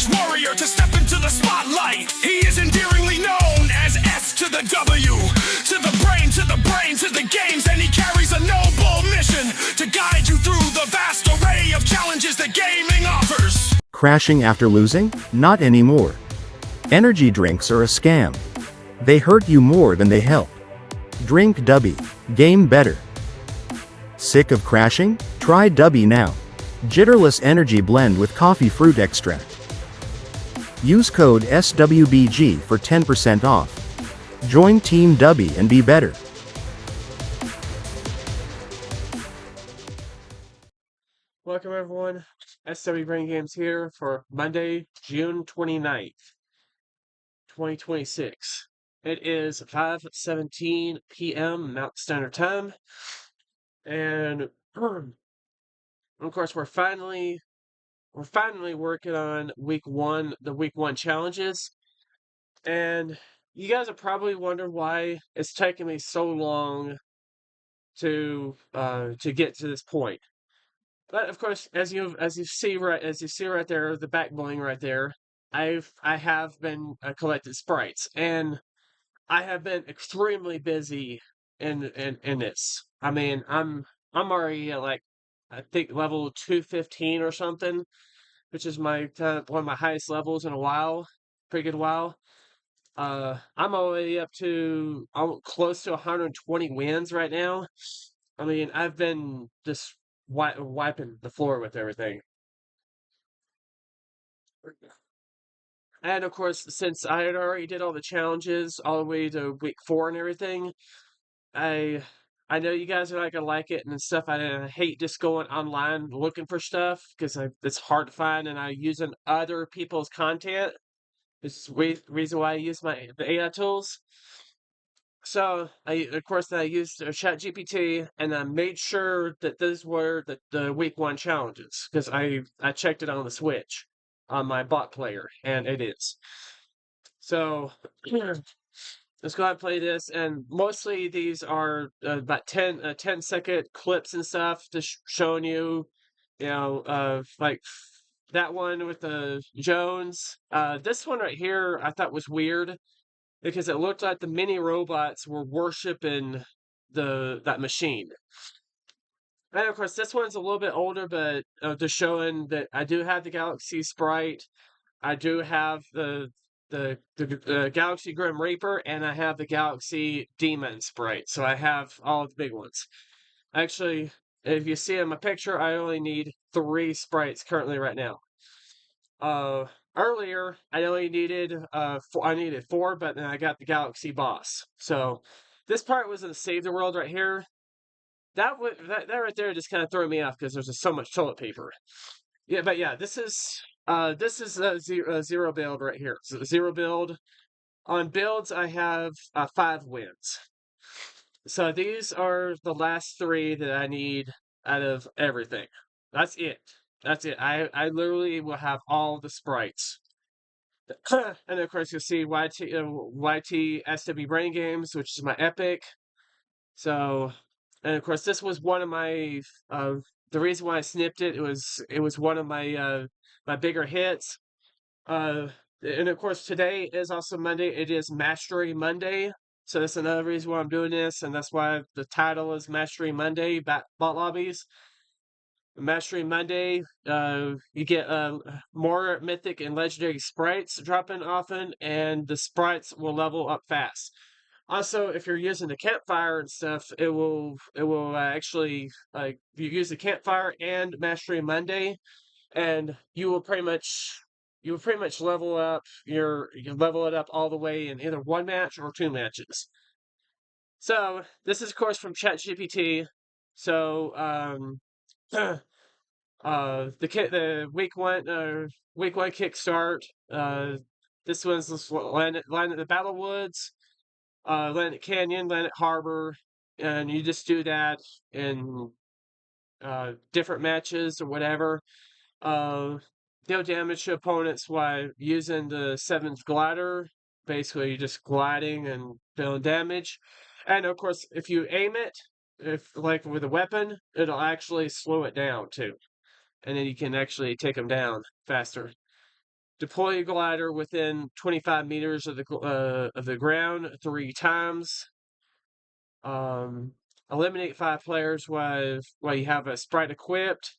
stage warrior to step into the spotlight. He is endearingly known as S to the W, to the brain, to the brain, to the games, and he carries a noble mission to guide you through the vast array of challenges that gaming offers. Crashing after losing? Not anymore. Energy drinks are a scam. They hurt you more than they help. Drink Dubby. Game better. Sick of crashing? Try Dubby now. Jitterless energy blend with coffee fruit extract. Use code SWBG for 10% off. Join Team Dubby and be better. Welcome everyone, SWBrainGames here for Monday, June 29th, 2026. It is 5:17 p.m. Mountain Standard Time, and of course we're finally working on the week one challenges, and you guys are probably wondering why it's taking me so long to get to this point. But of course, as you see right there, the back bling right there, I have been collecting sprites, and I have been extremely busy in this. I mean, I'm already at like I think level 215 or something, which is my one of my highest levels in a while, pretty good while. I'm already up to close to 120 wins right now. I mean, I've been just wiping the floor with everything. And of course, since I had already did all the challenges all the way to week 4 and everything, I I know you guys are not gonna like it and stuff. I hate just going online looking for stuff because it's hard to find, and I using other people's content. This is the reason why I use the AI tools. So of course I used ChatGPT, and I made sure that those were the week 1 challenges because I checked it on the Switch on my bot player, and it is. So let's go ahead and play this, and mostly these are about 10-second clips and stuff, just showing you, like that one with the Jones. This one right here I thought was weird because it looked like the mini robots were worshiping that machine. And of course, this one's a little bit older, but just showing that I do have the Galaxy Sprite, I do have the Galaxy Grim Reaper, and I have the Galaxy Demon Sprite. So I have all the big ones. Actually, if you see in my picture, I only need 3 sprites currently right now. Earlier, I only needed 4, but then I got the Galaxy Boss. So this part was in the Save the World right here. That right there just kind of threw me off because there's just so much toilet paper. Yeah, but yeah, this is a zero build right here. So zero build. On builds, I have 5 wins. So these are the last 3 that I need out of everything. That's it. That's it. I literally will have all the sprites. And of course, you'll see YT SWBrainGames, which is my epic. So, and of course, this was one of my the reason why I snipped it. It was one of my my bigger hits. And of course, today is also Monday. It is Mastery Monday. So that's another reason why I'm doing this, and that's why the title is Mastery Monday, Bot Lobbies. Mastery Monday, you get more mythic and legendary sprites dropping often, and the sprites will level up fast. Also, if you're using the campfire and stuff, it will actually, like, you use the campfire and Mastery Monday, and you will pretty much level up you level it up all the way in either 1 match or 2 matches. So this is of course from ChatGPT. So the week one Kickstart. This one's land at the Battle Woods, land at Canyon, land at Harbor, and you just do that in different matches or whatever. Deal damage to opponents while using the 7th glider. Basically, you're just gliding and dealing damage. And of course, if you aim it, if like with a weapon, it'll actually slow it down too, and then you can actually take them down faster. deploy a glider within 25 meters of the ground 3 times. Eliminate 5 players while you have a sprite equipped.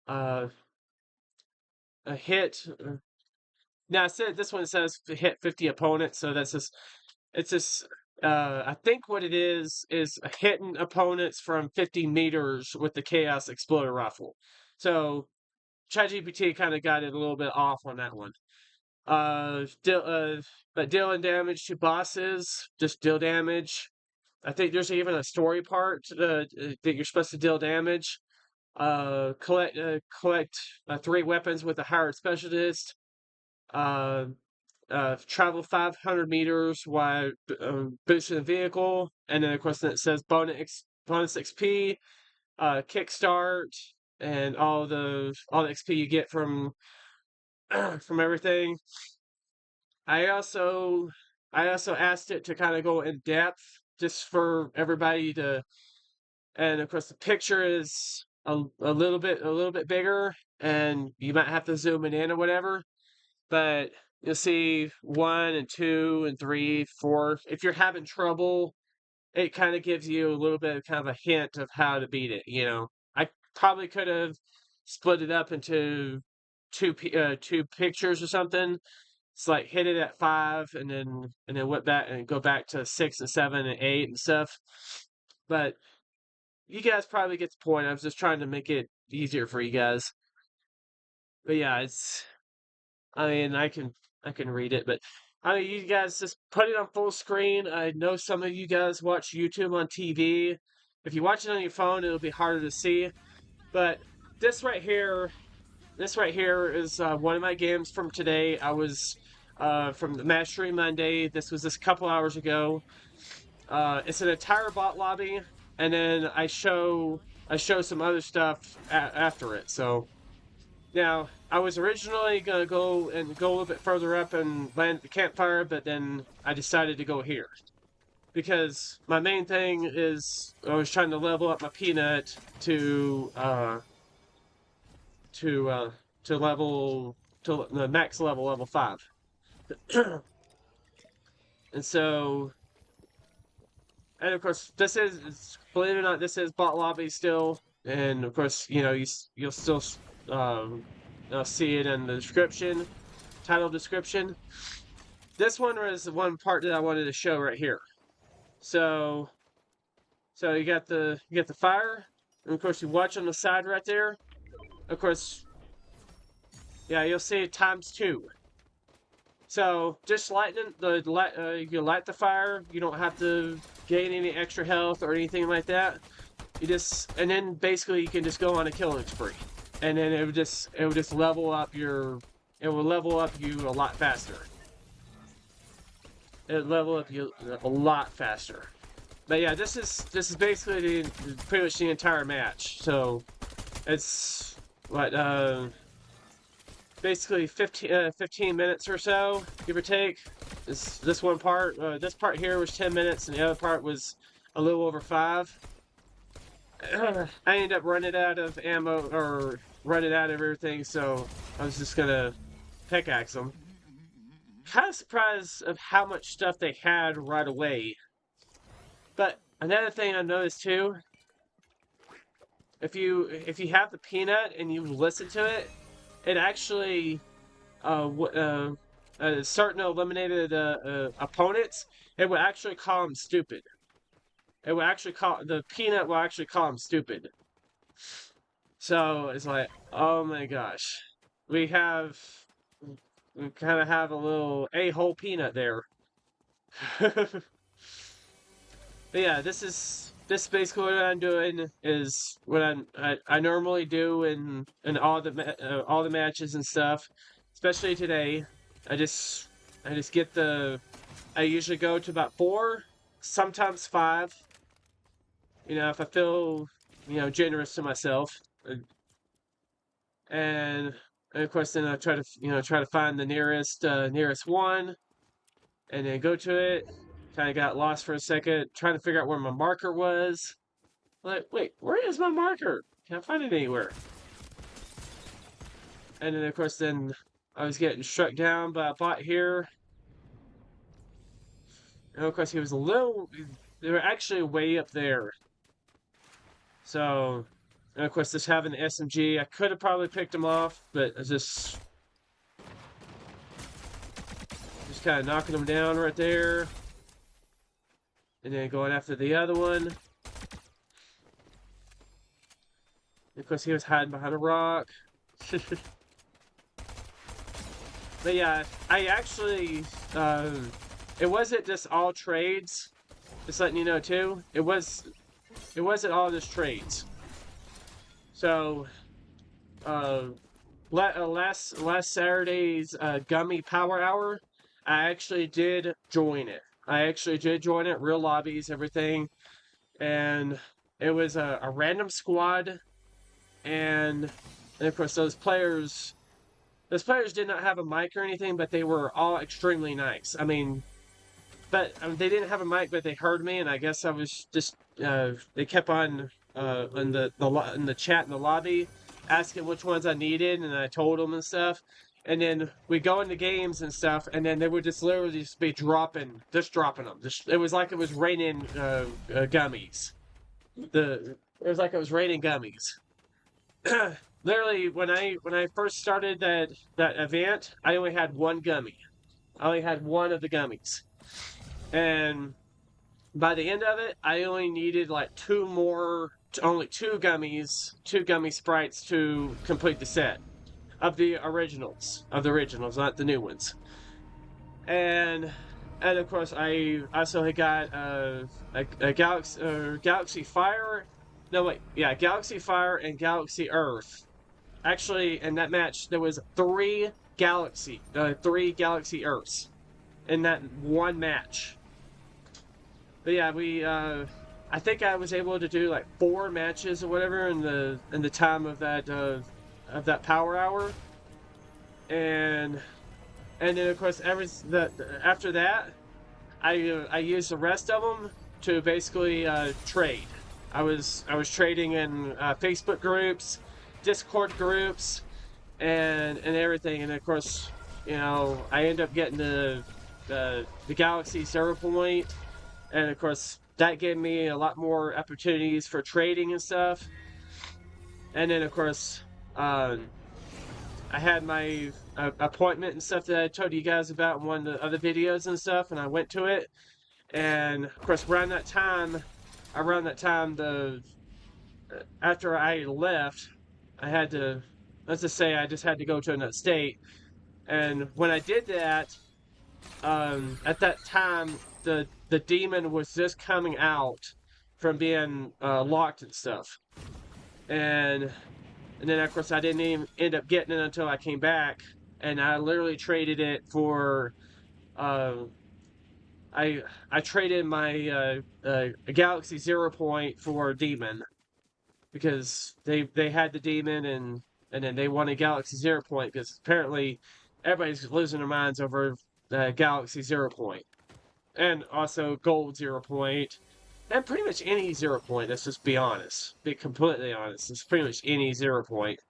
A hit. Now, this one says hit 50 opponents, so that's just, it's just, I think what it is hitting opponents from 50 meters with the Chaos Exploder Rifle. So, ChatGPT kind of got it a little bit off on that one. But dealing damage to bosses, just deal damage. I think there's even a story part that you're supposed to deal damage. Collect 3 weapons with a hired specialist. Travel 500 meters while boosting the vehicle, and then of course it says bonus XP, Kickstart, and all the XP you get from from everything. I also asked it to kind of go in depth just for everybody to, and of course the picture is a little bit bigger, and you might have to zoom it in or whatever, but you'll see 1 and 2 and 3, 4. If you're having trouble, it kind of gives you a little bit of kind of a hint of how to beat it. You know, I probably could have split it up into two pictures or something. It's like hit it at 5 and then went back and go back to 6 and 7 and 8 and stuff. But you guys probably get the point. I was just trying to make it easier for you guys. But yeah, I mean, I can read it, but I mean, you guys just put it on full screen. I know some of you guys watch YouTube on TV. If you watch it on your phone, it'll be harder to see. But this right here is one of my games from today. I was from the Mastery Monday. This was just a couple hours ago. It's an entire bot lobby, and then I show some other stuff after it. So now I was originally gonna go a little bit further up and land at the campfire, but then I decided to go here because my main thing is I was trying to level up my peanut to the max level 5. And so, and of course, this is, believe it or not, this is bot lobby still, and of course, you know, you'll still see it in the description, title description. This one was the one part that I wanted to show right here. So you got the fire, and of course you watch on the side right there. Of course, yeah, you'll see it ×2. So just you light the fire. You don't have to gain any extra health or anything like that. And then basically you can just go on a killing spree, and then it would just level up you a lot faster. It would level up you a lot faster. But yeah, this is basically pretty much the entire match. So it's what basically 15 minutes or so, give or take. This one part, this part here was 10 minutes, and the other part was a little over 5. I ended up running out of ammo, or running out of everything, so I was just gonna pickaxe them. Kind of surprised of how much stuff they had right away. But another thing I noticed too, if you have the peanut and you listen to it, it actually certain eliminated opponents, it would actually call them stupid. It will actually the peanut will actually call them stupid. So it's like, oh my gosh, we kind of have a little a-hole peanut there. But yeah, this basically what I'm doing is what I normally do in all the matches and stuff, especially today. I just get I usually go to about 4, sometimes 5. You know, if I feel, you know, generous to myself, and of course then I try to find the nearest one, and then go to it. Kind of got lost for a second, trying to figure out where my marker was. Like, wait, where is my marker? Can't find it anywhere. And then, of course, then I was getting struck down by a bot here. And of course, he was a little. They were actually way up there. So, and of course, just having the SMG, I could have probably picked him off, but I just kind of knocking him down right there. And then going after the other one. Of course, he was hiding behind a rock. But yeah, I actually, it wasn't just all trades. Just letting you know too. It wasn't all just trades. So, last Saturday's Gummy Power Hour, I actually did join it. Real lobbies, everything, and it was a random squad, and of course those players did not have a mic or anything, but they were all extremely nice. I mean, they didn't have a mic, but they heard me, and I guess I was just they kept on in the chat in the lobby asking which ones I needed, and I told them and stuff. And then we go into games and stuff, and then they would just literally just be dropping them. It was like it was raining gummies. It was like it was raining gummies. Literally, when I first started that event, I only had one gummy. I only had one of the gummies, and by the end of it, I only needed like only two gummy sprites to complete the set of the originals, not the new ones. And of course, I also had got a Galaxy Fire. No wait, yeah, Galaxy Fire and Galaxy Earth. Actually, in that match, there was three Galaxy Earths in that one match. But yeah, I think I was able to do like 4 matches or whatever in the time of that power hour, and then of course after that, I used the rest of them to basically trade. I was trading in Facebook groups, Discord groups, and everything, and of course, you know, I end up getting the Galaxy 0 point. And of course, that gave me a lot more opportunities for trading and stuff. And then of course, I had my appointment and stuff that I told you guys about in one of the other videos and stuff, and I went to it. And of course, around that time, after I left, I had to, let's just say, I just had to go to another state. And when I did that, at that time, the demon was just coming out from being locked and stuff, and then of course I didn't even end up getting it until I came back, and I literally traded it for I traded my Galaxy 0 point for demon, because they had the demon, and then they wanted Galaxy 0 point because apparently everybody's losing their minds over Galaxy 0 point. And also gold 0 point. And pretty much any 0 point, let's just be honest. Be completely honest. It's pretty much any 0 point.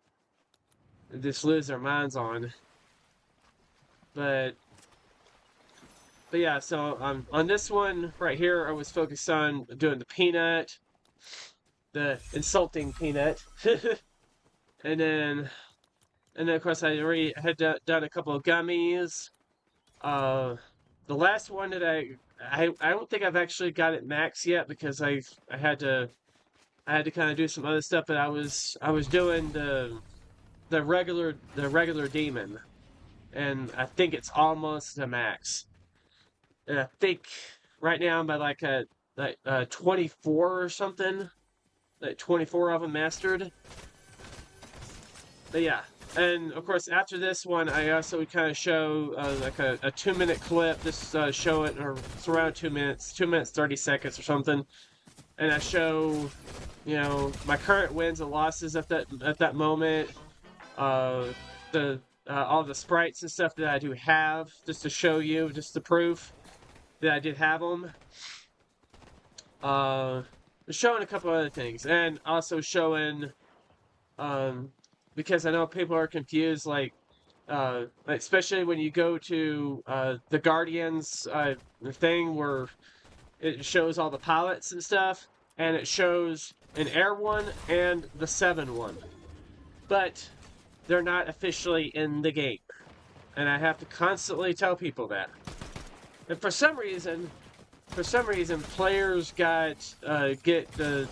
They just lose their minds on. But yeah, so on this one right here, I was focused on doing the peanut. The insulting peanut. and then of course I already had done a couple of gummies. The last one that I don't think I've actually got it max yet, because I had to kind of do some other stuff, but I was doing the regular demon, and I think it's almost the max. And I think right now I'm at like 24 or something, like 24 of them mastered. But yeah. And of course, after this one, I also would kind of show like a 2-minute clip. Just show it, or it's around 2 minutes, 2 minutes 30 seconds or something. And I show, you know, my current wins and losses at that moment. All the sprites and stuff that I do have, just to show you, just to prove that I did have them. Showing a couple other things, and also showing because I know people are confused, like, especially when you go to the Guardians thing where it shows all the pilots and stuff, and it shows an Air one and the 7 one. But they're not officially in the game. And I have to constantly tell people that. And for some reason, players get the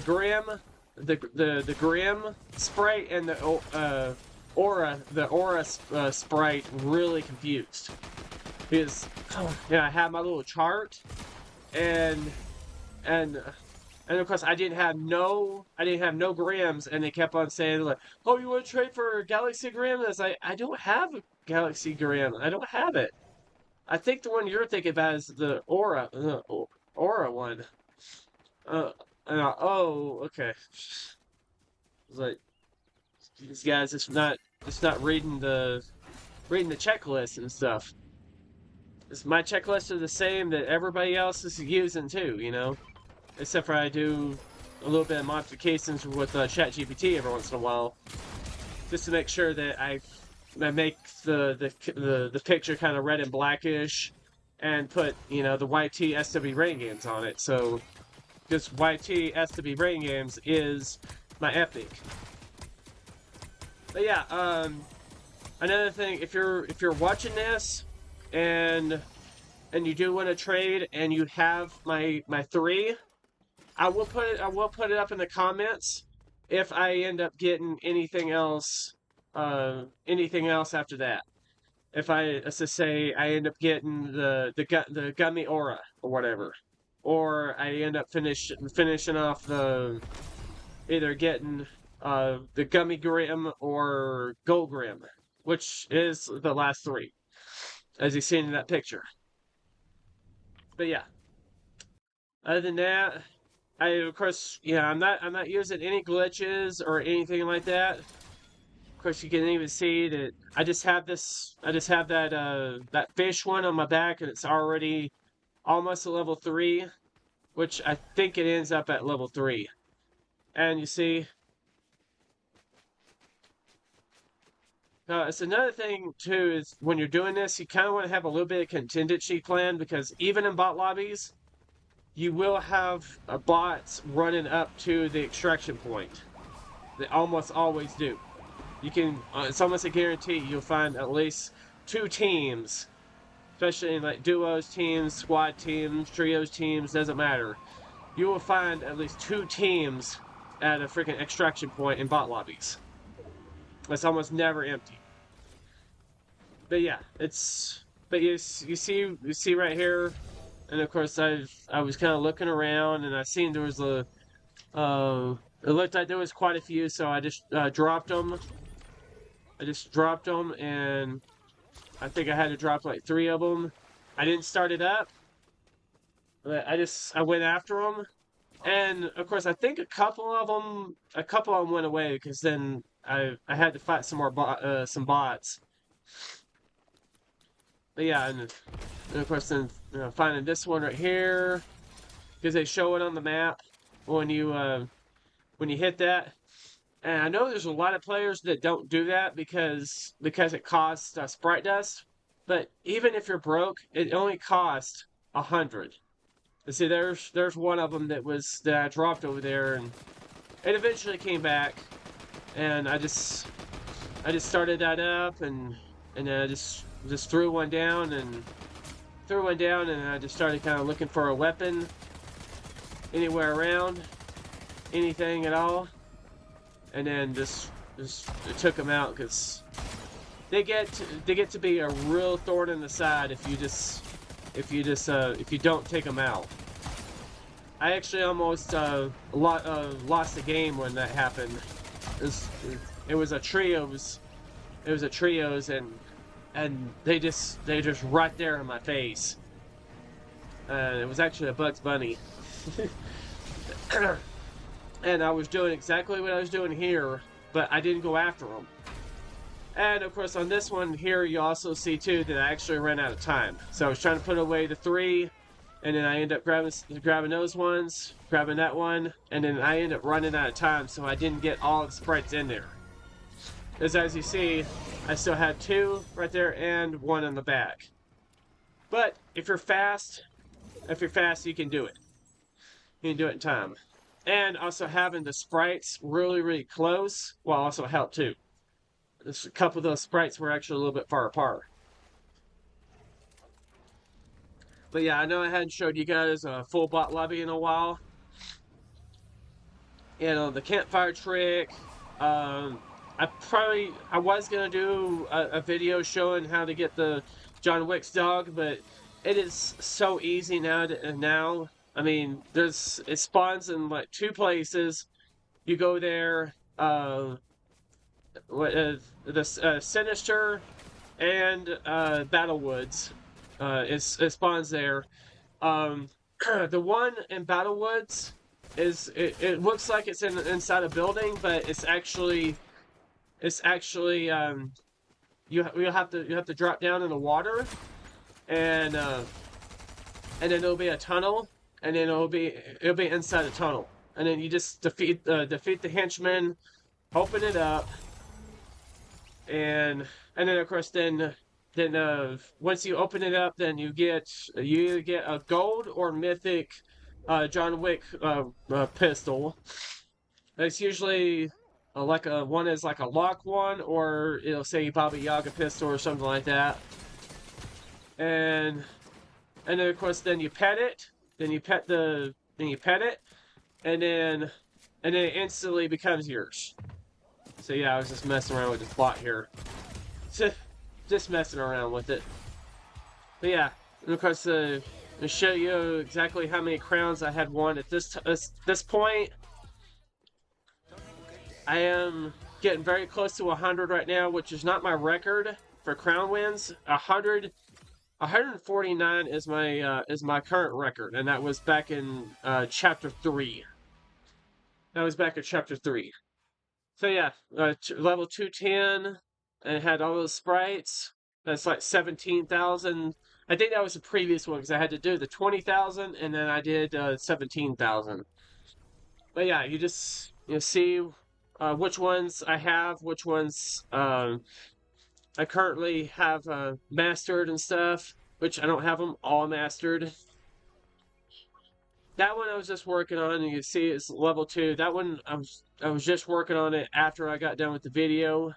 Grim, the Grim sprite and the aura sprite really confused, because I had my little chart, and of course I didn't have no Grims, and they kept on saying like, oh, you want to trade for Galaxy Grim? And I was like, I don't have a Galaxy Grim. I don't have it. I think the one you're thinking about is the Aura one. Oh, okay. It's like, these guys just not reading the checklist and stuff. My checklists are the same that everybody else is using too, you know? Except for I do a little bit of modifications with ChatGPT every once in a while, just to make sure that I make the picture kind of red and blackish, and put, you know, the YT SWBrainGames on it. So just YT SWBrainGames is my epic. But yeah, another thing, if you're watching this and you do want to trade and you have my 3, I will put it up in the comments if I end up getting anything else after that. If let's just say I end up getting the gummy aura or whatever, or I end up finishing off either getting the gummy grim or gold grim, which is the last 3, as you've seen in that picture. But yeah, other than that, of course, I'm not using any glitches or anything like that. Of course, you can even see that I just have that fish one on my back, and it's already almost a level 3, which I think it ends up at level 3. And you see, it's another thing too, is when you're doing this, you kind of want to have a little bit of contingency plan, because even in bot lobbies, you will have bots running up to the extraction point. They almost always do. You can, it's almost a guarantee you'll find at least 2 teams, especially in like duos teams, squad teams, trios teams, doesn't matter. You will find at least 2 teams at a freaking extraction point in bot lobbies. It's almost never empty. But yeah, but you see right here, and of course I was kind of looking around, and I seen there was it looked like there was quite a few, so I just dropped them. And I think I had to drop like 3 of them. I didn't start it up, but I went after them, and of course I think a couple of them went away, because then I had to fight some more some bots. But yeah, and of course then finding this one right here, because they show it on the map when you hit that. And I know there's a lot of players that don't do that because it costs sprite dust. But even if you're broke, it only costs 100. And see, there's one of them that I dropped over there, and it eventually came back. And I just started that up, and then I just threw one down, and I just started kind of looking for a weapon anywhere around, anything at all. And then just took them out, because they get to be a real thorn in the side if you don't take them out. I actually almost lost the game when that happened. It was a trios, and they just right there in my face. It was actually a Bugs Bunny. And I was doing exactly what I was doing here, but I didn't go after them. And of course on this one here, you also see too that I actually ran out of time. So I was trying to put away the 3, and then I ended up grabbing those ones, grabbing that one, and then I ended up running out of time, so I didn't get all the sprites in there. as you see, I still had 2 right there and 1 in the back. But if you're fast, you can do it. You can do it in time. And also having the sprites really, really close will also help too. There's a couple of those sprites were actually a little bit far apart. But yeah, I know I hadn't showed you guys a full bot lobby in a while. And the campfire trick, I was gonna do a video showing how to get the John Wick's dog, but it is so easy now. I mean, it spawns in like 2 places. You go there, Sinister and Battlewoods. It spawns there. The one in Battlewoods it looks like it's inside a building, but it's actually you have to drop down in the water, and then there'll be a tunnel, and then it'll be inside a tunnel, and then you just defeat the henchmen, open it up, and then of course then once you open it up, then you get a gold or mythic John Wick pistol. It's usually one is like a lock one, or it'll say Baba Yaga pistol or something like that. And then of course then you pet it, and then it instantly becomes yours. So yeah, I was just messing around with this plot here. Just messing around with it. But yeah, and of course to show you exactly how many crowns I had won at this point. I am getting very close to 100 right now, which is not my record for crown wins. 149 is my current record, and that was back in chapter 3. That was back in chapter 3. So yeah, level 210, and it had all those sprites. That's like 17,000. I think that was the previous one, because I had to do the 20,000, and then I did 17,000. But yeah, you see which ones I have, which ones I currently have mastered and stuff, which I don't have them all mastered. That one I was just working on, and you see it's level 2. That one I was just working on it after I got done with the video.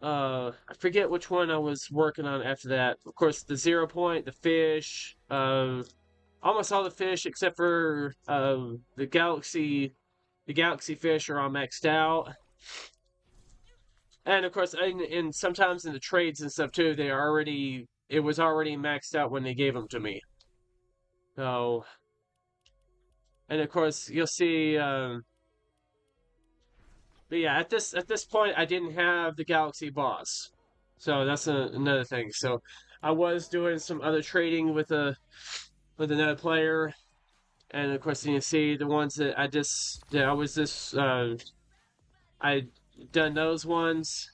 I forget which one I was working on after that. Of course, the 0 point, the fish, almost all the fish except for the galaxy fish are all maxed out. And of course, and sometimes in the trades and stuff too, it was already maxed out when they gave them to me. So, and of course, you'll see. But yeah, at this point, I didn't have the Galaxy boss, so that's another thing. So, I was doing some other trading with another player, and of course, you see the ones that I done those ones,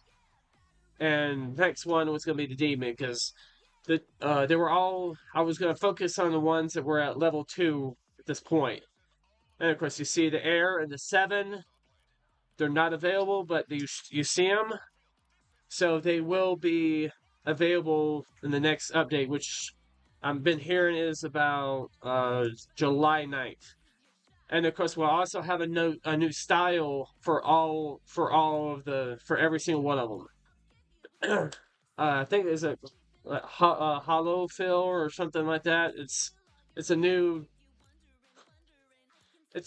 and next one was gonna be the demon, because they were all, I was gonna focus on the ones that were at level 2 at this point. And of course, you see the air and the 7. They're not available, but you see them. So they will be available in the next update, which I've been hearing is about July 9th. And of course, we'll also have a new style for every single one of them. I think there's a hollow fill or something like that. It's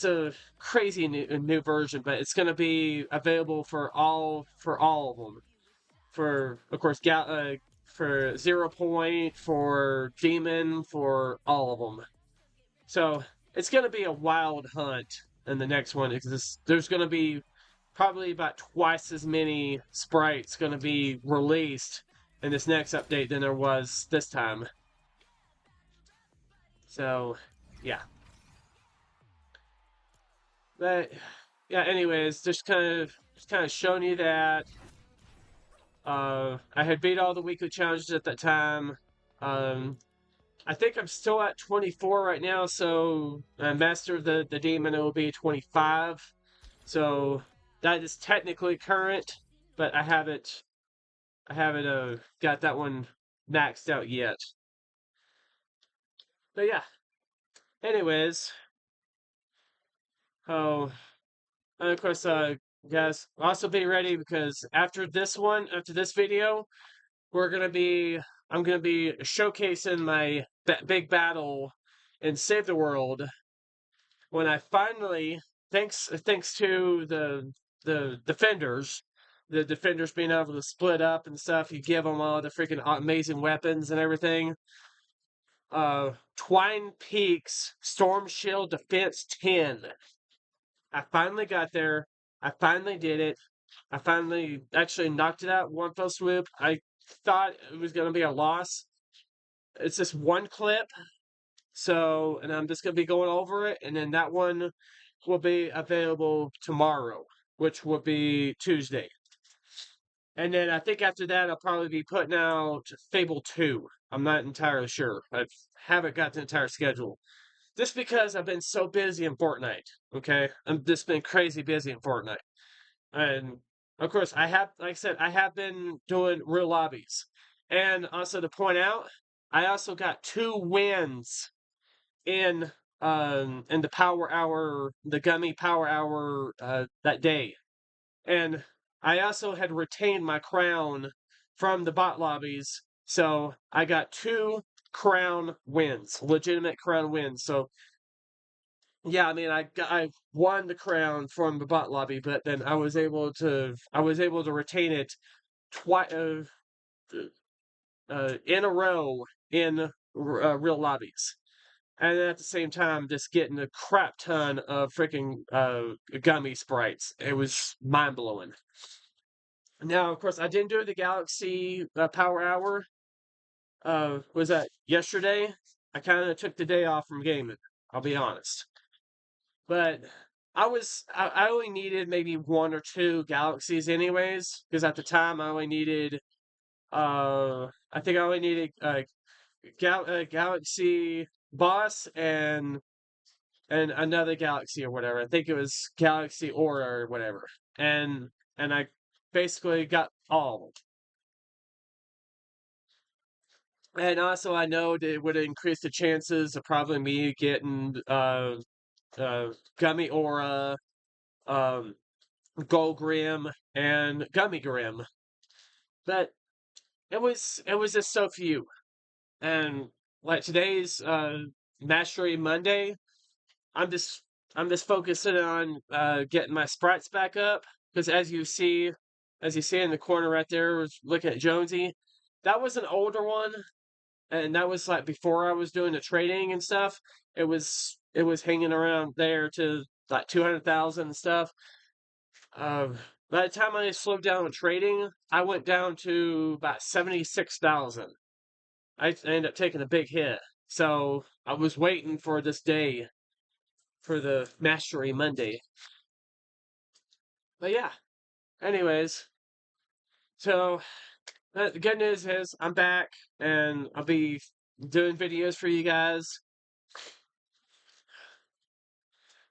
a crazy new version, but it's going to be available for all of them. For of course, for 0 point, for demon, for all of them. So it's going to be a wild hunt in the next one, because there's going to be probably about twice as many sprites going to be released in this next update than there was this time. So yeah. But yeah, anyways, just kind of showing you that I had beat all the weekly challenges at that time. I think I'm still at 24 right now, so Master of the Demon, it will be 25. So that is technically current, but I haven't got that one maxed out yet. But yeah. Anyways, oh, and of course, guys, also be ready because after this video, I'm gonna be showcasing my big battle in Save the World when I finally, thanks to the defenders being able to split up and stuff, you give them all the freaking amazing weapons and everything. Twine Peaks Storm Shield Defense 10. I finally got there. I finally did it. I finally actually knocked it out one fell swoop. I thought it was going to be a loss. It's just one clip. So, and I'm just going to be going over it. And then that one will be available tomorrow, which will be Tuesday. And then I think after that, I'll probably be putting out Fable 2. I'm not entirely sure. I haven't got the entire schedule. Just because I've been so busy in Fortnite, okay? I've just been crazy busy in Fortnite. And, of course, like I said, I have been doing real lobbies. And also to point out, I also got 2 wins in the Power Hour, the Gummy Power Hour that day. And I also had retained my crown from the bot lobbies, so I got 2 crown wins, legitimate crown wins. So yeah, I mean, I won the crown from the bot lobby, but then I was able to retain it twice in a row in real lobbies. And then at the same time, just getting a crap ton of freaking gummy sprites. It was mind blowing. Now, of course, I didn't do the Galaxy Power Hour. Was that yesterday? I kind of took the day off from gaming. I'll be honest, but I only needed maybe 1 or 2 galaxies anyways, because at the time I only needed I think I only needed Galaxy Boss and another galaxy or whatever. I think it was Galaxy Aura or whatever. And I basically got all. And also I know that it would increase the chances of probably me getting Gummy Aura, Gold Grim, and Gummy Grim. But it was just so few. And like today's Mastery Monday, I'm just focusing on getting my sprites back up because as you see in the corner right there, was looking at Jonesy. That was an older one, and that was like before I was doing the trading and stuff. It was hanging around there to like 200,000 and stuff. By the time I slowed down with trading, I went down to about 76,000. I ended up taking a big hit, so I was waiting for this day for the Mastery Monday. But yeah, anyways, so the good news is I'm back and I'll be doing videos for you guys.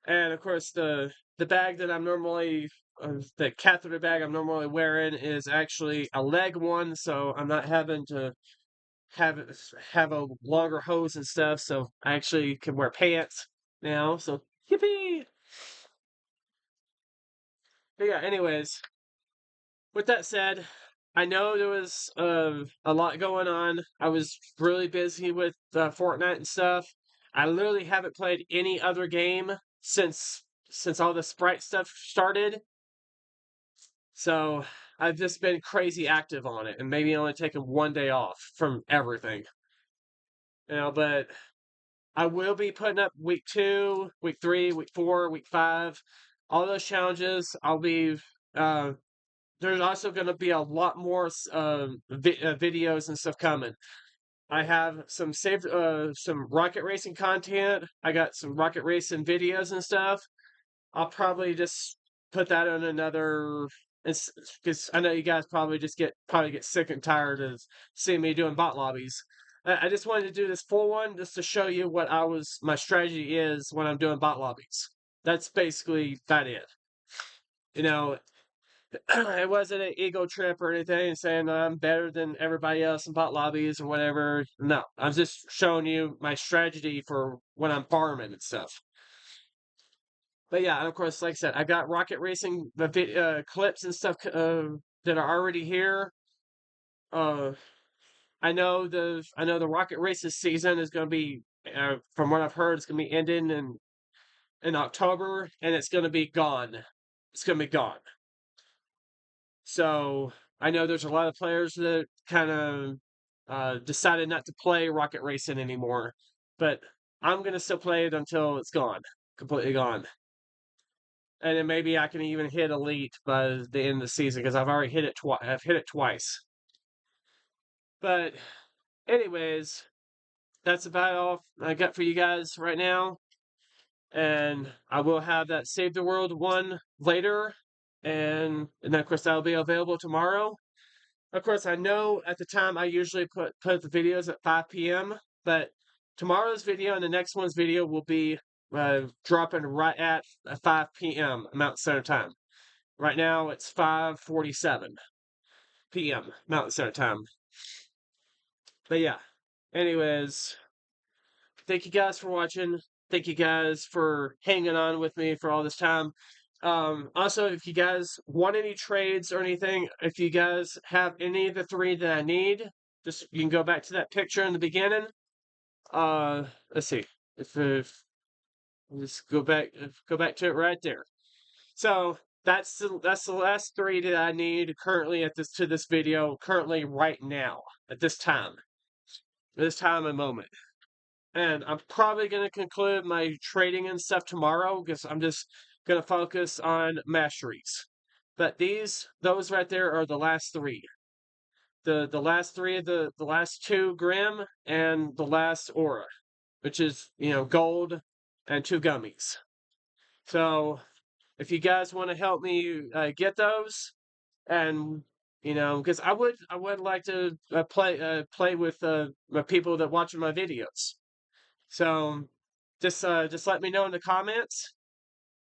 And of course, the bag that I'm normally the catheter bag I'm normally wearing is actually a leg one, so I'm not having to have a longer hose and stuff. So I actually can wear pants now. So yippee! But yeah, anyways, with that said, I know there was a lot going on. I was really busy with Fortnite and stuff. I literally haven't played any other game since all the Sprite stuff started. So I've just been crazy active on it, and maybe only taken 1 day off from everything. But I will be putting up week 2, week 3, week 4, week 5, all those challenges. I'll be there's also going to be a lot more videos and stuff coming. I have some some rocket racing content. I got some rocket racing videos and stuff. I'll probably just put that on another, because I know you guys probably get sick and tired of seeing me doing bot lobbies. I just wanted to do this full one just to show you what my strategy is when I'm doing bot lobbies. That's basically that it. you know, it wasn't an ego trip or anything saying I'm better than everybody else in bot lobbies or whatever. No, I'm just showing you my strategy for when I'm farming and stuff. But yeah, and of course, like I said, I got Rocket Racing clips and stuff that are already here. I know the Rocket Races season is going to be, from what I've heard, it's going to be ending in October, and it's going to be gone. It's going to be gone. So I know there's a lot of players that kind of decided not to play Rocket Racing anymore, but I'm going to still play it until it's gone, completely gone. And then maybe I can even hit Elite by the end of the season because I've already hit it twice. I've hit it twice. But anyways, that's about all I got for you guys right now. And I will have that Save the World one later. And then, of course, that'll be available tomorrow. Of course, I know at the time I usually put the videos at 5 p.m., but tomorrow's video and the next one's video will be dropping right at 5 p.m. Mountain Standard Time. Right now, it's 5:47 p.m. Mountain Standard Time. But yeah, anyways, thank you guys for watching. Thank you guys for hanging on with me for all this time. Also, if you guys want any trades or anything, if you guys have any of the 3 that I need, just you can go back to that picture in the beginning. Let's see. If just go back to it right there. So that's the last 3 that I need currently at this video, currently right now, at this time and moment. And I'm probably going to conclude my trading and stuff tomorrow because I'm just going to focus on masteries. But those right there are the last 3. The last 3 of the last 2 Grim and the last Aura, which is, gold and 2 gummies. So if you guys want to help me get those, and because I would like to play with people that watching my videos. So just let me know in the comments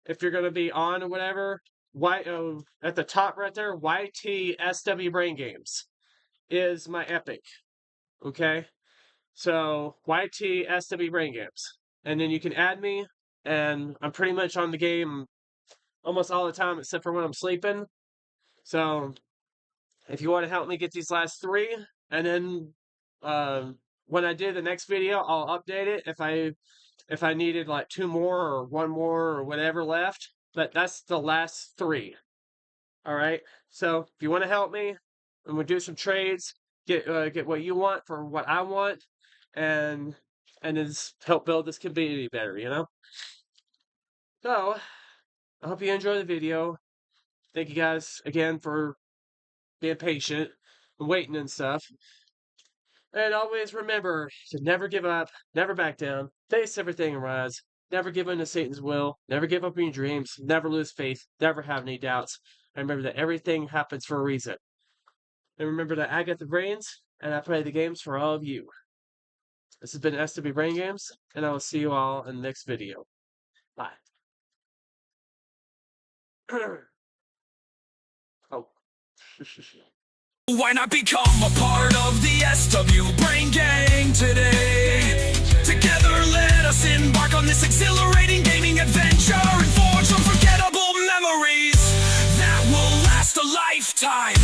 if you're gonna be on or whatever. At the top right there, YT SWBrainGames is my epic. Okay, so YT SWBrainGames, and then you can add me, and I'm pretty much on the game almost all the time except for when I'm sleeping. So if you want to help me get these last 3, and then when I do the next video, I'll update it if I needed like 2 more or 1 more or whatever left. But that's the last 3. All right. So if you want to help me, and we'll do some trades, get what you want for what I want, and just help build this community better. So I hope you enjoy the video. Thank you guys again for being patient and waiting and stuff. And always remember to never give up, never back down, face everything and rise, never give in to Satan's will, never give up on your dreams, never lose faith, never have any doubts. And remember that everything happens for a reason. And remember that I got the brains, and I play the games for all of you. This has been SWBrainGames, and I will see you all in the next video. Bye. Oh. Why not become a part of the SW Brain Gang today? Together let us embark on this exhilarating gaming adventure and forge unforgettable memories that will last a lifetime.